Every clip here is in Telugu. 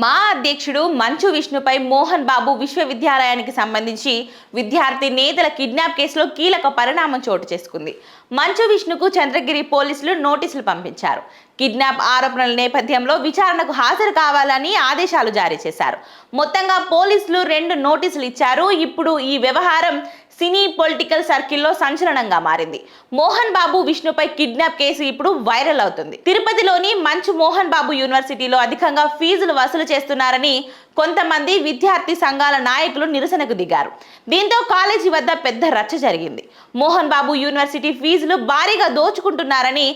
మా అధ్యక్షుడు మంచు విష్ణుపై మోహన్ బాబు విశ్వవిద్యాలయానికి సంబంధించి విద్యార్థి నేతల కిడ్నాప్ కేసులో కీలక పరిణామం చోటు చేసుకుంది. మంచు విష్ణుకు చంద్రగిరి పోలీసులు నోటీసులు పంపించారు. కిడ్నాప్ ఆరోపణల నేపథ్యంలో విచారణకు హాజరు కావాలని ఆదేశాలు జారీ చేశారు. మొత్తంగా పోలీసులు 2 నోటీసులు ఇచ్చారు. ఇప్పుడు ఈ వ్యవహారం సినీ పొలిటికల్ సర్కిల్లో సంచలనంగా మారింది. మోహన్ బాబు విష్ణుపై కిడ్నాప్ కేసు ఇప్పుడు వైరల్ అవుతుంది. తిరుపతిలోని మంచు మోహన్ బాబు యూనివర్సిటీలో అధికంగా ఫీజులు వసూలు చేస్తున్నారని కొంతమంది విద్యార్థి సంఘాల నాయకులు నిరసనకు దిగారు. దీంతో కాలేజీ వద్ద పెద్ద రచ్చ జరిగింది. మోహన్ బాబు యూనివర్సిటీ ఫీజులు భారీగా దోచుకుంటున్నారని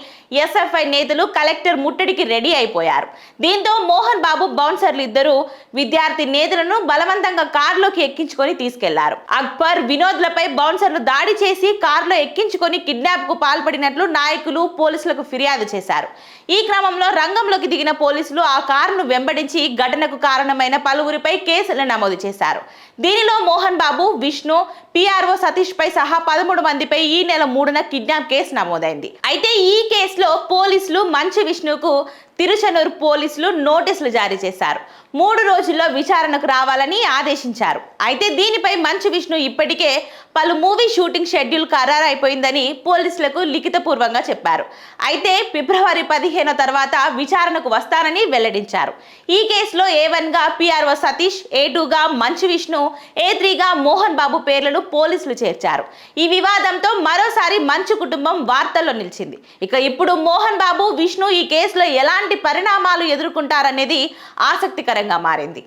ఎస్ఎఫ్ఐ నేతలు కలెక్టర్ ముట్టడికి రెడీ అయిపోయారు. దీంతో మోహన్ బాబు బౌన్సర్లు ఇద్దరు విద్యార్థి నేతలను బలవంతంగా కారులోకి ఎక్కించుకొని తీసుకెళ్లారు. అక్బర్, వినోద్లపై బౌన్సర్లు దాడి చేసి కారులో ఎక్కించుకొని కిడ్నాప్ కు పాల్పడినట్లు నాయకులు పోలీసులకు ఫిర్యాదు చేశారు. ఈ క్రమంలో రంగంలోకి దిగిన పోలీసులు ఆ కారును వెంబడించి ఘటనకు కారణమైన పలువురిపై కేసులు నమోదు చేశారు. దీనిలో మోహన్ బాబు, విష్ణు, పిఆర్ఓ సతీష్ పై సహా 13 మందిపై ఈ నెల 3న కిడ్నాప్ కేసు నమోదైంది. అయితే ఈ కేసులో పోలీసులు మంచు విష్ణుకు తిరుచనూరు పోలీసులు నోటీసులు జారీ చేశారు. 3 రోజుల్లో విచారణకు రావాలని ఆదేశించారు. అయితే దీనిపై మంచు విష్ణు ఇప్పటికే పలు మూవీ షూటింగ్ షెడ్యూల్ ఖరారైపోయిందని పోలీసులకు లిఖితపూర్వకంగా చెప్పారు. అయితే ఫిబ్రవరి 15 తర్వాత విచారణకు వస్తానని వెల్లడించారు. ఈ కేసులో A1గా పిఆర్ఓ సతీష్, A2గా మంచు విష్ణు, A3గా మోహన్ బాబు పేర్లను పోలీసులు చేర్చారు. ఈ వివాదంతో మరోసారి మంచు కుటుంబం వార్తల్లో నిలిచింది. ఇక ఇప్పుడు మోహన్ బాబు, విష్ణు ఈ కేసులో ఎలాంటి పరిణామాలు ఎదుర్కొంటారనేది ఆసక్తికరంగా మారింది.